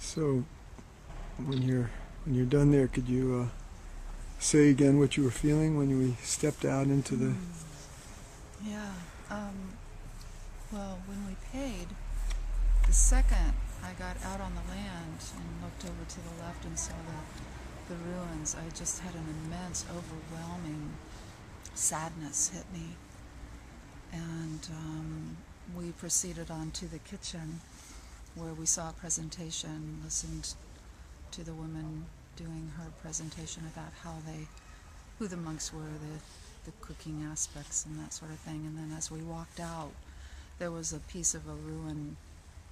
So, when you're done there, could you say again what you were feeling when we stepped out into the... Yeah. Well, when we paid, the second I got out on the land and looked over to the left and saw the ruins, I just had an immense, overwhelming sadness hit me. And we proceeded on to the kitchen, where we saw a presentation, listened to the woman doing her presentation about who the monks were, the cooking aspects and that sort of thing. And then as we walked out, there was a piece of a ruin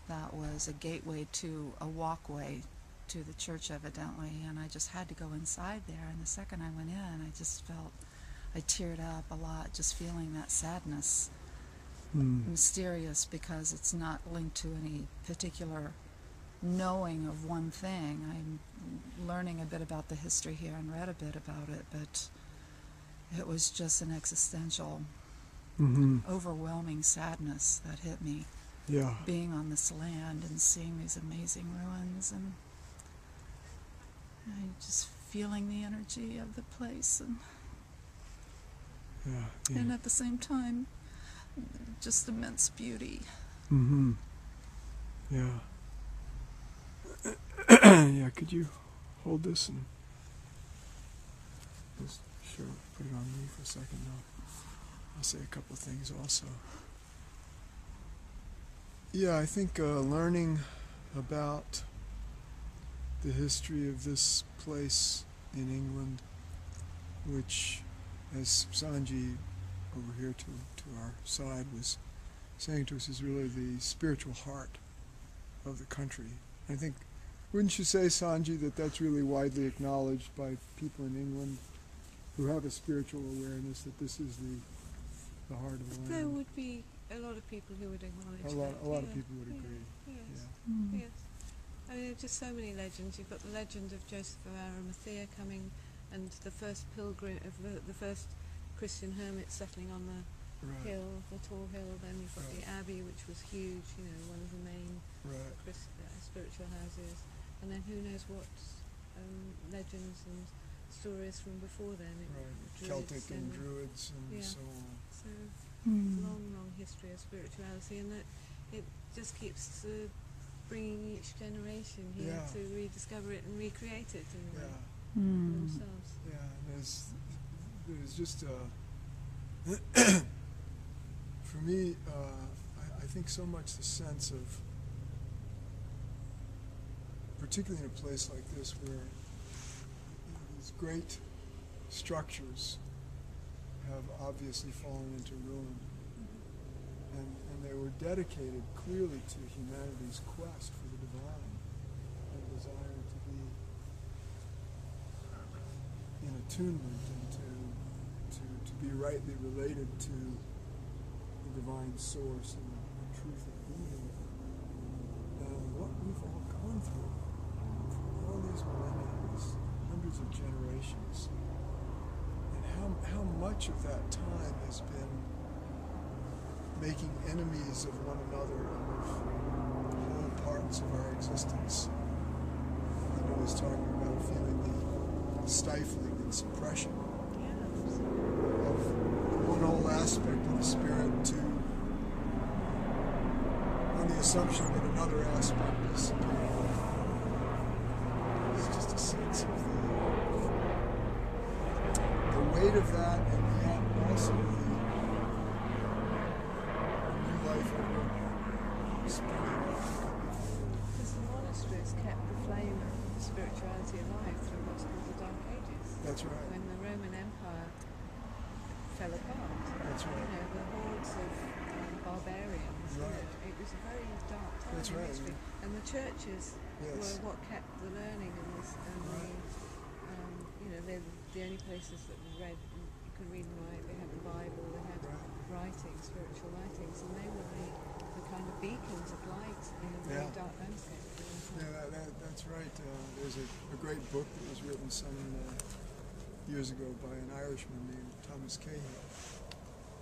that was a gateway to a walkway to the church, evidently, and I just had to go inside there. And the second I went in, I teared up a lot, just feeling that sadness. Mysterious, because it's not linked to any particular knowing of one thing. I'm learning a bit about the history here and read a bit about it, but it was just an existential, overwhelming sadness that hit me. Yeah. Being on this land and seeing these amazing ruins, and just feeling the energy of the place, and at the same time, just immense beauty. Yeah. Yeah, could you hold this and just put it on me for a second now? I'll say a couple of things also. Yeah, I think learning about the history of this place in England, which, as Sanji over here to our side was saying to us, is really the spiritual heart of the country. I think, wouldn't you say, Sanji, that that's really widely acknowledged by people in England who have a spiritual awareness that this is the heart of the land? There would be a lot of people who would acknowledge that. A lot of people would agree. Yes. Yeah. Yes. I mean, there's just so many legends. You've got the legend of Joseph of Arimathea coming, and the first pilgrim, the first Christian hermit settling on the hill, the tall hill. Then you've got the abbey, which was huge, one of the main spiritual houses. And then who knows what legends and stories from before then. Celtic and Druids and so on. So long history of spirituality, and that it just keeps bringing each generation here to rediscover it and recreate it in a way themselves. Yeah, there's just for me, I think so much the sense of, particularly in a place like this where these great structures have obviously fallen into ruin, and they were dedicated clearly to humanity's quest for the divine and desire to be in attunement and to be rightly related to the divine source and the truth of being. And what we've all gone through for all these millennia, hundreds of generations, and how much of that time has been making enemies of one another and of whole parts of our existence. Linda was talking about feeling the stifling and suppression of one whole aspect of the spirit on the assumption that another aspect is superior. It's just a sense of the weight of that, and yet also the new life over springing up. Because the monasteries kept the flame of spirituality alive through what's called the Dark Ages. That's right. When the Roman Empire fell apart. That's right. The hordes of barbarians. Right. It was a very dark time That's in right. history. And the churches were what kept the learning and they're the only places that you could read and write. They had the Bible, they had writings, spiritual writings, and they were the kind of beacons of light in a very dark landscape. Yeah, that's right. There's a great book that was written some years ago by an Irishman named Thomas Cahill.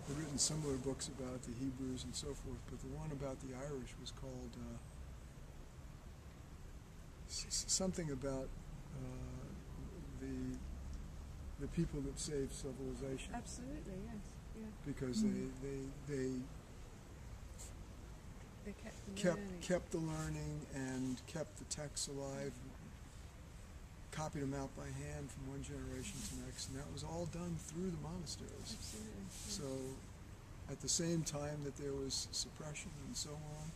They've written similar books about the Hebrews and so forth, but the one about the Irish was called something about the people that saved civilization. Absolutely, yes. Yeah. Because They kept the learning and kept the texts alive, copied them out by hand from one generation to the next, and that was all done through the monasteries. Absolutely. Yeah. So at the same time that there was suppression and so on,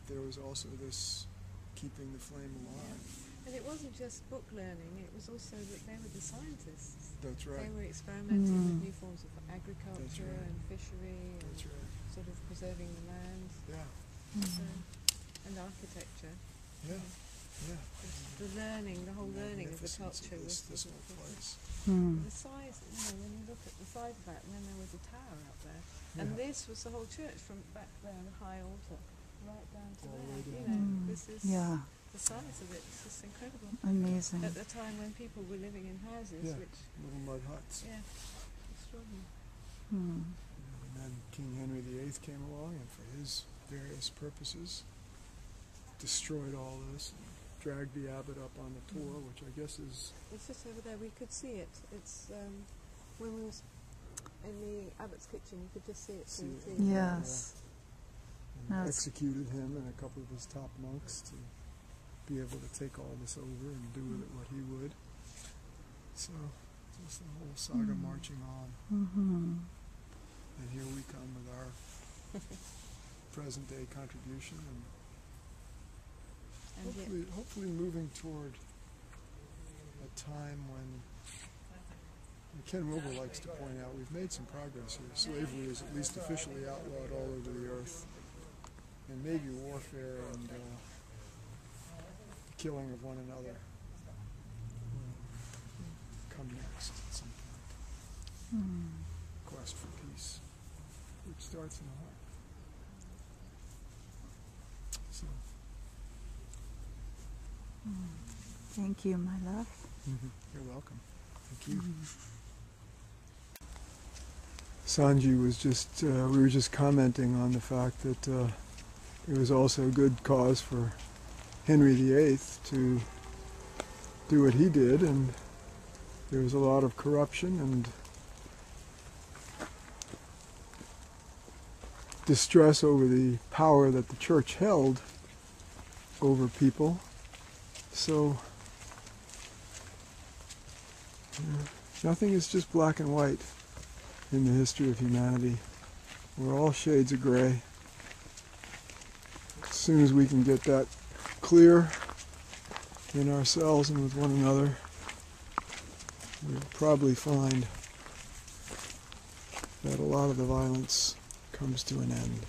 there was also this keeping the flame alive. And it wasn't just book learning, it was also that they were the scientists. That's right. They were experimenting with new forms of agriculture right. and fishery and That's right. sort of preserving the land. Yeah. So, and architecture. Yeah. Yeah. The learning, the whole learning of the Magnificence culture of was this whole place. the size, when you look at the size of that, and then there was a tower up there. And this was the whole church from back there, the high altar, right down to All there. the way You down. know, this is the size of it. It's just incredible. Amazing. At the time when people were living in houses, which, little mud huts. extraordinary. Hmm. And then King Henry VIII came along, and for his various purposes, destroyed all this, and dragged the abbot up on the tour, which I guess is... It's just over there. We could see it. It's when we was in the abbot's kitchen, you could just see it through the TV. Yes. And No, executed him and a couple of his top monks to be able to take all this over and do with it what he would. So, just the whole saga marching on. Mm-hmm. And here we come with our present day contribution, and hopefully moving toward a time when, and Ken Wilber likes to point out, we've made some progress here. Slavery is at least officially outlawed all over the earth, and maybe warfare and the killing of one another will come next at some point. Quest for peace, which starts in the heart. So. Thank you, my love. You're welcome. Thank you. Sanji was just, we were just commenting on the fact that it was also a good cause for Henry VIII to do what he did, and there was a lot of corruption and distress over the power that the church held over people. So, nothing is just black and white in the history of humanity. We're all shades of gray. As soon as we can get that clear in ourselves and with one another, we'll probably find that a lot of the violence comes to an end.